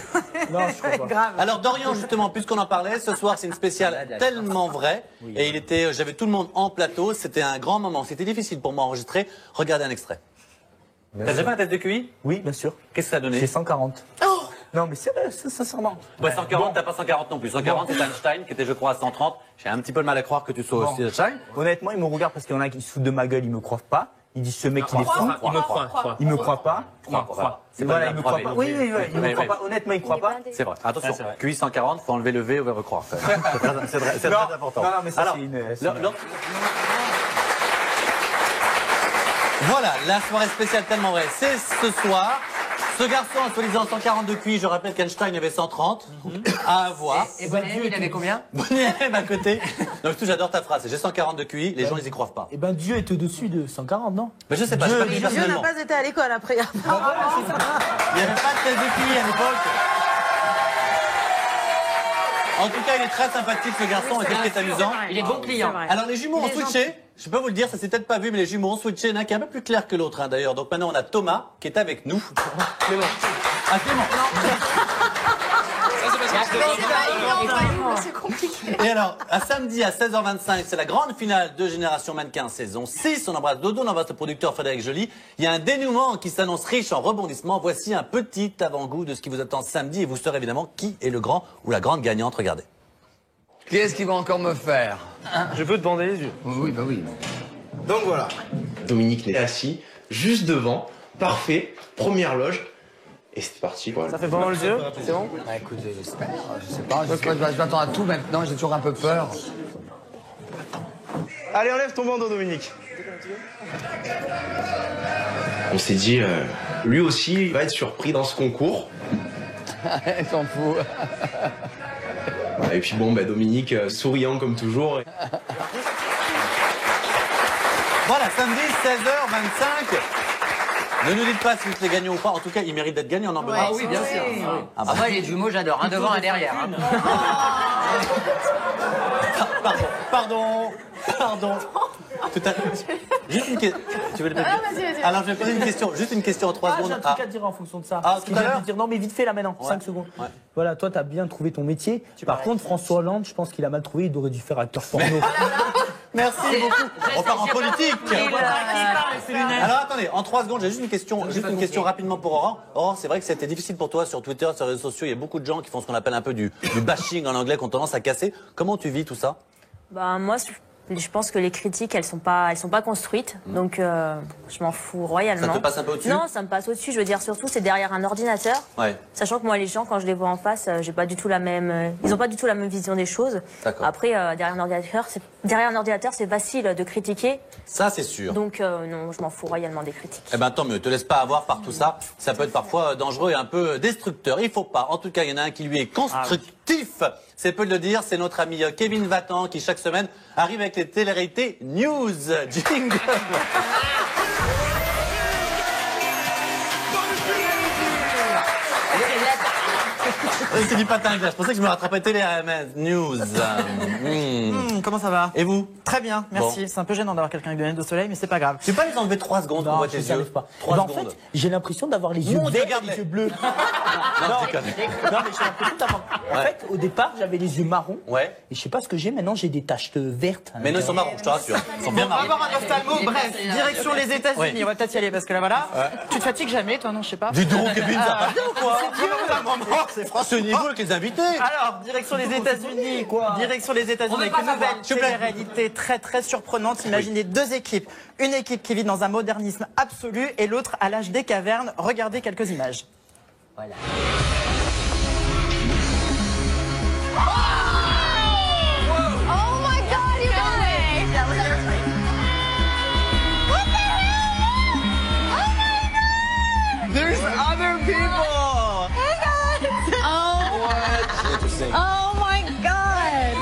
Non, je crois pas. Grave. Alors, Dorian, justement, puisqu'on en parlait, ce soir, c'est une spéciale tellement vraie. Et j'avais tout le monde en plateau. C'était un grand moment. C'était difficile pour moi d'enregistrer. Regardez un extrait. T'as déjà fait un test de QI? Oui, bien sûr. Qu'est-ce que ça a donné? J'ai 140. Oh! Non, mais c'est sincèrement. Ouais, 140, t'as pas 140 non plus. 140, c'est Einstein qui était, je crois, à 130. J'ai un petit peu de mal à croire que tu sois aussi Einstein. Honnêtement, ils me regardent parce qu'il y en a qui se foutent de ma gueule, ils me croient pas. Ils disent ce mec, il est fou. Il me croit pas. Voilà, il me croit pas. Oui, il me croit pas. Honnêtement, il croit pas. C'est vrai. Attention, QI 140, faut enlever le V, on va recroire. C'est très important. Non, mais ça, alors, c'est une... Voilà, la soirée spéciale tellement vraie. C'est ce soir. Ce garçon a soi-disant 140 de QI, je rappelle qu'Einstein avait 130 à avoir. Et Bonnet, il avait combien? Bonnet, à côté. Donc, j'adore ta phrase. J'ai 140 de QI, les gens, ils y croient pas. Eh ben, Dieu est au-dessus de 140, non? Mais je sais pas, je pas Dieu n'a pas été à l'école après. Il n'y avait pas de test de QI à l'époque. En tout cas, il est très sympathique, ce garçon, et c'est ce qui est amusant. Il est bon client. Alors, les jumeaux ont switché. Je peux vous le dire, ça s'est peut-être pas vu, mais les jumeaux ont switché. Il y en a un qui est un peu plus clair que l'autre, hein, d'ailleurs. Donc maintenant, on a Thomas qui est avec nous. Clément. Ah, Clément. C'est compliqué. Et alors, à samedi à 16h25, c'est la grande finale de Génération Mannequin saison 6. On embrasse Dodo, on embrasse le producteur Frédéric Joly. Il y a un dénouement qui s'annonce riche en rebondissements. Voici un petit avant-goût de ce qui vous attend samedi et vous saurez évidemment qui est le grand ou la grande gagnante. Regardez. Qui est-ce qui va encore me faire? Je peux te bander les yeux. Oui, bah oui. Donc voilà, Dominique est assis juste devant, parfait, première loge, et c'est parti. Voilà. Ça fait pas mal les yeux? C'est bon? Bah écoute, j'espère, je sais pas, je m'attends à tout maintenant, j'ai toujours un peu peur. Allez, enlève ton bandeau, Dominique. On s'est dit, lui aussi, il va être surpris dans ce concours. T'en fous. Et puis bon, bah, Dominique, souriant comme toujours. Voilà, samedi, 16h25. Ne nous dites pas si vous êtes gagnant ou pas. En tout cas, il mérite d'être gagnant, on en Ah oui, bien sûr. Ah bah, les jumeaux, j'adore. Un devant, un derrière. Pardon. tout à juste une question. Tu veux le papier? Vas-y. Alors, je vais poser une question. Juste une question en 3 secondes. J'ai un truc à te dire en fonction de ça. Ah, Parce tout que à j'allais l'heure te dire, non, mais vite fait là maintenant, 5 secondes. Ouais. Voilà, toi, t'as bien trouvé ton métier. Par contre, François Hollande, je pense qu'il a mal trouvé, il aurait dû faire acteur porno. Merci beaucoup. On part en politique. Alors attendez, en 3 secondes, j'ai juste une question rapidement pour Aurore. Aurore, c'est vrai que c'était difficile pour toi sur Twitter, sur les réseaux sociaux. Il y a beaucoup de gens qui font ce qu'on appelle un peu du bashing en anglais, qui ont tendance à casser. Comment tu vis tout ça? Bah moi, je pense que les critiques, elles sont pas construites, donc je m'en fous royalement. Ça te passe un peu au-dessus? Non, ça me passe au-dessus. Je veux dire, surtout, c'est derrière un ordinateur. Ouais. Sachant que moi, les gens, quand je les vois en face, j'ai pas du tout la même. Ils ont pas du tout la même vision des choses. Après, derrière un ordinateur, c'est facile de critiquer. Ça, c'est sûr. Donc non, je m'en fous royalement des critiques. Eh ben tant mieux, te laisse pas avoir par tout ça. Ça peut être parfois dangereux et un peu destructeur. Il faut pas. En tout cas, il y en a un qui lui est constructif. C'est peu de le dire. C'est notre ami Kevin Vatan qui chaque semaine arrive avec les télé-réalités news. Jingle. C'est du patin glace. Je pensais que je me rattrapais télé news. Comment ça va? Et vous? Très bien, merci. Bon. C'est un peu gênant d'avoir quelqu'un avec des lunettes de soleil, mais c'est pas grave. Tu peux pas les enlever 3 secondes pour voir tes yeux? Pas. 3 En secondes. fait, j'ai l'impression d'avoir les yeux verts et les yeux bleus. Non, mais j'ai l'impression d'avoir. En fait, au départ, j'avais les yeux marrons. Ouais. Et je sais pas ce que j'ai. Maintenant, j'ai des taches vertes. Mais non, ils sont marrons, je te rassure. Ils sont bien On va marrons. voir un ophtalmo. Bref, direction les États-Unis. Ouais. On va peut-être y aller parce que là, voilà. Ouais. Tu te fatigues jamais, toi, non? Je sais pas. Dis donc, Kevin, ça va bien ou quoi? C'est ce niveau avec les invités. Alors, direction les États-Unis, quoi. Direction les États-Unis avec une nouvelle réalité très très surprenante. Imaginez 2 équipes. Une équipe qui vit dans un modernisme absolu et l'autre à l'âge des cavernes. Regardez quelques images. Voilà. Oh my God, you guys! What the hell? Oh my God! There's other people! Hey guys! Oh my God!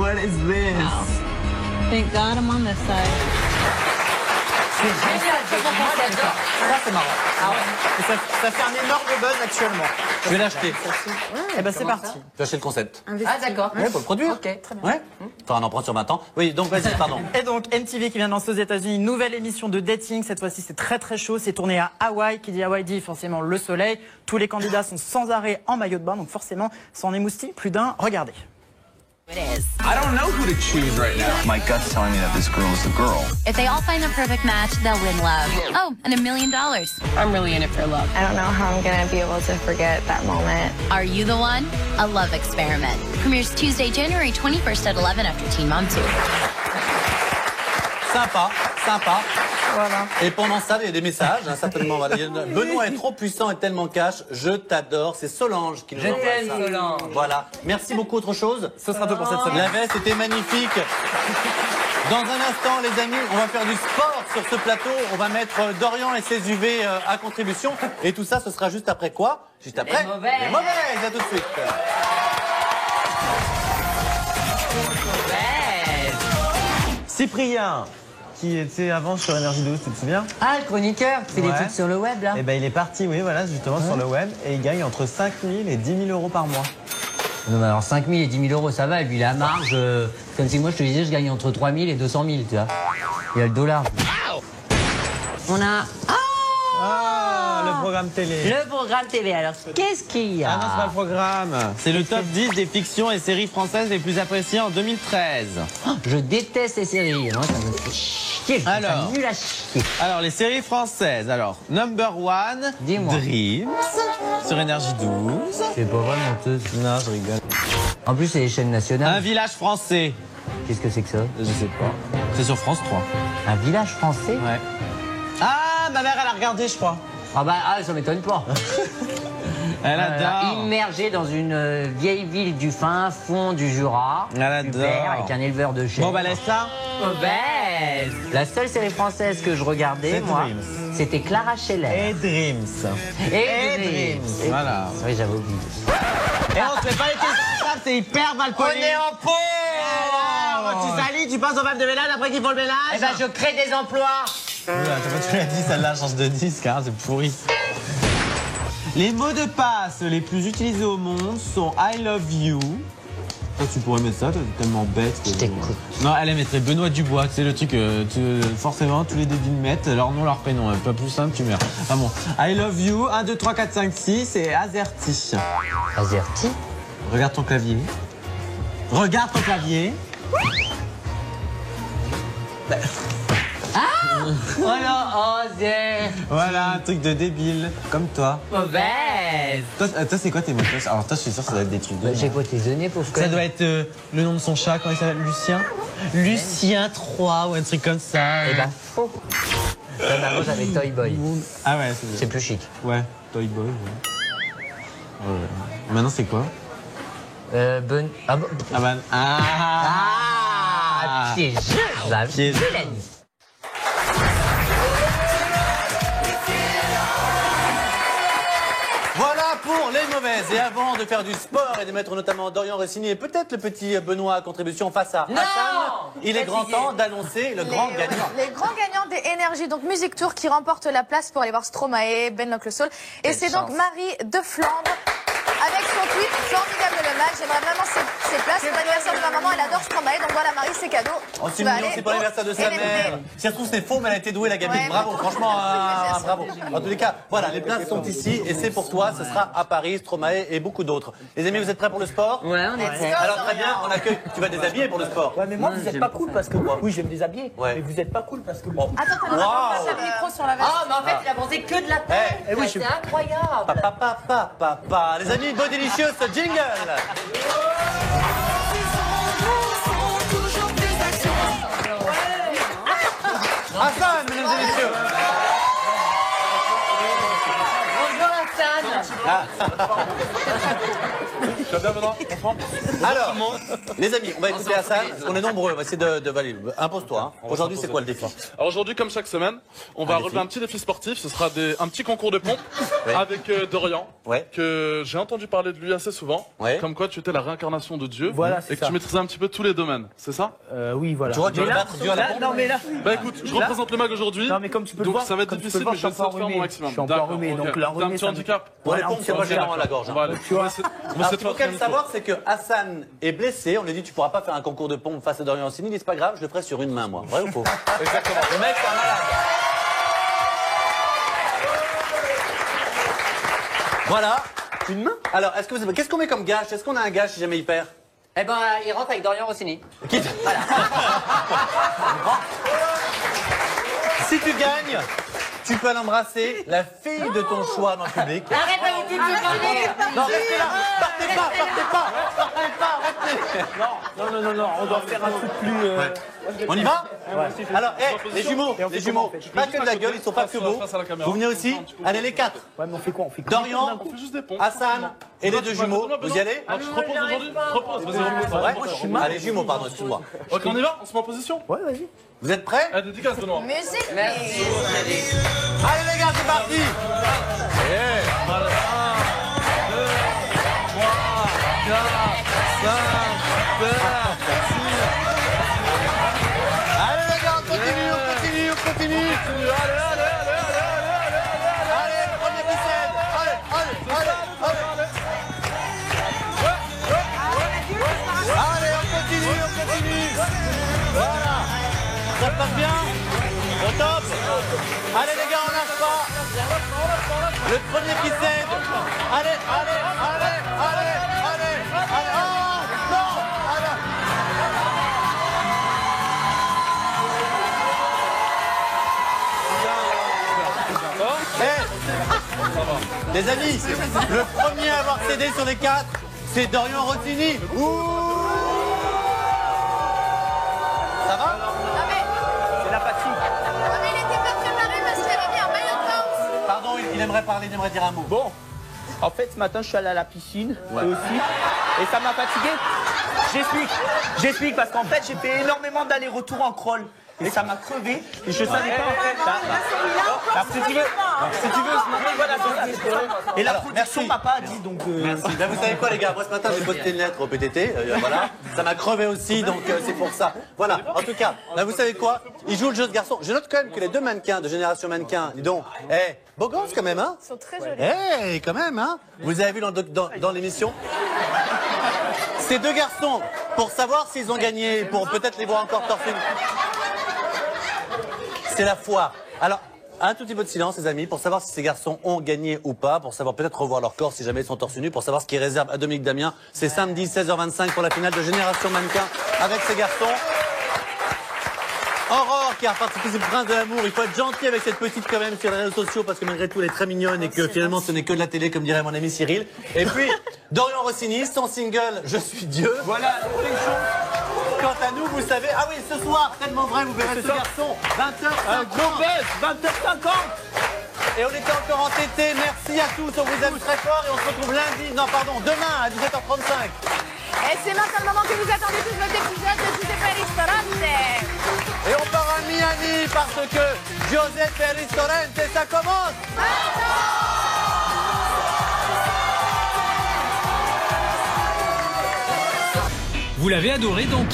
What is this? Thank God I'm on this side. C'est génial, ça c'est marrant. Ah ouais. Et ça fait un énorme buzz actuellement. Je vais l'acheter. Eh ben c'est parti. Je vais acheter le concept. Ah d'accord. Ouais, pour le produire. Ok, très bien. Ouais. Enfin, on en prend sur 20 ans. Oui, donc vas-y, pardon. Et donc MTV qui vient de lancer aux États-Unis une nouvelle émission de dating. Cette fois-ci, c'est très très chaud. C'est tourné à Hawaï. Qui dit Hawaï dit forcément le soleil. Tous les candidats sont sans arrêt en maillot de bain, donc forcément, ça en émoustille plus d'un. Regardez. I don't know who to choose right now. My gut's telling me that this girl is the girl. If they all find the perfect match, they'll win love. Oh, and $1 million. I'm really in it for love. I don't know how I'm gonna be able to forget that moment. Are you the one? A Love Experiment. Premieres Tuesday, January 21st at 11 after Teen Mom 2. Sympa, sympa. Voilà. Et pendant ça, il y a des messages, hein, certainement. Voilà. Benoît est trop puissant et tellement cash. Je t'adore. C'est Solange qui nous envoie t'aime, ça. Solange. Voilà. Merci beaucoup. Autre chose? Ce sera tout pour cette semaine. La veste était magnifique. Dans un instant, les amis, on va faire du sport sur ce plateau. On va mettre Dorian et ses UV à contribution. Et tout ça, ce sera juste après quoi? Juste après Les mauvaises. Les mauvaises. À tout de suite. Cyprien, qui était avant sur Énergie 12, tu te souviens? Ah, le chroniqueur qui fait des trucs sur le web, là. Eh ben, il est parti, oui, voilà, justement, sur le web, et il gagne entre 5 000 et 10 000 euros par mois. Non, mais alors 5 000 et 10 000 euros, ça va. Et puis la marge, comme si moi je te disais, je gagne entre 3 000 et 200 000, tu vois. Il y a le dollar. On a. Ah, le programme télé. Le programme TV. Alors, qu'est-ce qu'il y a? Ah non, c'est pas le programme. C'est le top 10 des fictions et séries françaises les plus appréciées en 2013. Oh, je déteste les séries. Hein, ça me fait chier. Alors, nul à chier. Alors, les séries françaises. Alors, number 1, Dreams, sur Énergie 12. C'est pas vrai, menteuse. Non, je rigole. En plus, c'est les chaînes nationales. Un village français. Qu'est-ce que c'est que ça? Je sais pas. C'est sur France 3. Un village français? Ouais. Ah, ma mère, elle a regardé, je crois. Ah bah, ça m'étonne pas. Elle adore. Immergée dans une vieille ville du fin fond du Jura. Elle adore. Super, avec un éleveur de chèvres. Bon, bah laisse ça. Obèse. La seule série française que je regardais, moi, c'était Clara Scheller. Et Dreams. Et Dreams. Voilà. Oui, j'avais oublié. Et on se fait pas les questions, c'est hyper mal poli. On est en pause. Tu salis, tu passes au même de ménage après qu'ils font le ménage. Eh ben, je crée des emplois. Oula, tu l'as dit, celle-là change de disque, hein, c'est pourri. Les mots de passe les plus utilisés au monde sont I love you, toi, tu pourrais mettre ça, toi, t'es tellement bête. Non, elle mettrait Benoît Dubois, c'est le truc que forcément tous les débiles mettent leur nom, leur prénom. Pas plus simple, tu meurs. Ah bon. I love you, 1, 2, 3, 4, 5, 6 et Azerty. Azerty? Regarde ton clavier. Regarde ton clavier. Voilà, Voilà, un truc de débile, comme toi. Mauvaise. Toi, c'est quoi tes mots de passe? Alors toi, je suis sûr que ça doit être des trucs de... J'ai pas tes données, pauvre Ça doit être le nom de son chat, comment il s'appelle? Lucien? Lucien 3 ou un truc comme ça. Eh ben, faux. Comme avant, j'avais Toy Boy. Ah ouais, c'est plus chic. Ouais, Toy Boy. Ouais. Maintenant, c'est quoi? Ah bon. Piégeux, la vilaine. Voilà pour les mauvaises. Et avant de faire du sport et de mettre notamment Dorian Rossini et peut-être le petit Benoît à contribution face à Hassan, il est grand temps d'annoncer le grand gagnant. Les grands gagnants des Énergies, donc Music Tour, qui remporte la place pour aller voir Stromae, Ben L'Oncle Soul. Et c'est donc Marie de Flandre. Avec son tweet formidable le match, j'aimerais vraiment ces places. C'est l'anniversaire de ma maman, elle adore Stromae, donc voilà Marie, c'est cadeau. Oh, c'est mignon, c'est pour l'anniversaire de sa mère. Si ça se trouve, c'est faux, mais elle a été douée, la gamine. Ouais, bravo, franchement, bravo. En tous les cas, voilà, les places sont ici et c'est pour toi. Ce sera à Paris, Stromae et beaucoup d'autres. Les amis, vous êtes prêts pour le sport? Ouais, on est prêts. Alors très bien, on accueille. Tu vas déshabiller pour le sport. Ouais, mais moi, vous êtes pas cool parce que. Oui, je vais me déshabiller. Mais vous êtes pas cool parce que. Attends, t'as le micro sur la veste. Ah, mais en fait, il a pensé que de la tête. C'est incroyable. Papa. Les amis, Beau Délicieux, ce jingle. Hassan, mesdames et messieurs. Bonjour Hassan. Alors, les amis, on va écouter Hassan, parce qu'on est nombreux, on va essayer de valider. Impose-toi. Hein. Aujourd'hui, c'est quoi le défi? Alors aujourd'hui, comme chaque semaine, on va relever un petit défi sportif. Ce sera un petit concours de pompe avec Dorian, que j'ai entendu parler de lui assez souvent. Comme quoi tu étais la réincarnation de Dieu et que tu maîtrisais un petit peu tous les domaines, c'est ça? Oui, voilà. Tu vois, tu veux battre Dieu à la pompe? Non, mais là. Bah écoute, je représente le mag aujourd'hui. Non, mais comme tu peux le donc voir, ça va être difficile, mais je vais essayer de faire mon maximum. Je suis encore enrhumé, donc la T'as un petit handicap? Pour les pompes, c'est pas gênant à la gorge. On va aller. Alors, ce qu'il faut quand même savoir, c'est que Hassan est blessé. On lui dit, tu pourras pas faire un concours de pompe face à Dorian Rossini. Il dit, c'est pas grave, je le ferai sur une main, moi. Vrai ou faux? Exactement. Le mec, c'est un malade. Voilà. Une main? Alors, qu'est-ce qu'on met comme gage? Est-ce qu'on a un gage si jamais il perd? Eh ben, il rentre avec Dorian Rossini. Voilà. Si tu gagnes, tu peux l'embrasser, la fille de ton choix dans le public. Arrête avec tes petits parler. Non, restez là. Partez pas, restez. Non, on doit faire un truc plus. On y va? Alors, les jumeaux, pas que de la gueule, ils sont pas que beaux. Vous venez aussi? Allez, les 4. Ouais, mais on fait quoi? Dorian, Hassan et les 2 jumeaux. Vous y allez? Je te repose aujourd'hui? Je te repose, vas-y, repose. Allez, jumeaux, pardon, excuse-moi. Ok, on y va? On se met en position? Ouais, vas-y. Vous êtes prêts? Dédicace, Benoît. Musique. Merci. Allez, les gars, c'est parti. Allez, les gars, on continue. Allez, premier qui cède. Allez. Allez, on continue. Voilà. Ça se passe bien? Au top. Allez, les gars, on lâche pas. Le premier qui cède. Allez. Oh, non. Les amis, le premier à avoir cédé sur les 4, c'est Dorian Rossini. Ça va? C'est la patrie. Non, mais il était pas préparé parce qu'il avait mis un maillot de bain. Pardon, il aimerait parler, il aimerait dire un mot. Bon, en fait, ce matin, je suis allé à la piscine, eux aussi, et ça m'a fatigué. J'explique, parce qu'en fait, j'ai fait énormément d'allers-retours en crawl. Et ça m'a crevé, et je savais pas en fait. Si tu veux, et la production m'a pas dit, donc. Merci. Ben, vous savez quoi, les gars? Moi, ce matin, j'ai posté une lettre au PTT. Voilà. Ça m'a crevé aussi, donc c'est pour ça. Voilà. En tout cas, là, vous savez quoi? Il joue le jeu de garçon. Je note quand même que les 2 mannequins de Génération Mannequin, dis donc, beau gosse quand même, hein? Ils sont très jolis. Quand même, hein? Vous avez vu dans l'émission? Ces deux garçons, pour savoir s'ils ont gagné, pour peut-être les voir encore torse nu. C'est la foire. Alors, un tout petit peu de silence, les amis, pour savoir si ces garçons ont gagné ou pas, pour savoir peut-être revoir leur corps si jamais ils sont torse nu, pour savoir ce qui réserve à Dominique Damien. C'est samedi 16h25 pour la finale de Génération Mannequin avec ces garçons. Aurore qui a participé au Prince de l'amour. Il faut être gentil avec cette petite quand même sur les réseaux sociaux parce que malgré tout elle est très mignonne et que finalement ce n'est que de la télé comme dirait mon ami Cyril. Et puis Dorian Rossini, son single Je suis Dieu. Voilà les choses. Quant à nous, vous savez, ah oui, ce soir, tellement vrai, vous verrez ce garçon, 20h50. Un gros buzz, 20h50. Et on était encore entêtés. Merci à tous, on vous aime très fort et on se retrouve lundi, non pardon, demain à 17h35. Et c'est maintenant le moment que vous attendez tous votre épisode de Giuseppe Ristorante. Et on part à Miami parce que Giuseppe Ristorante, ça commence. Vous l'avez adoré, donc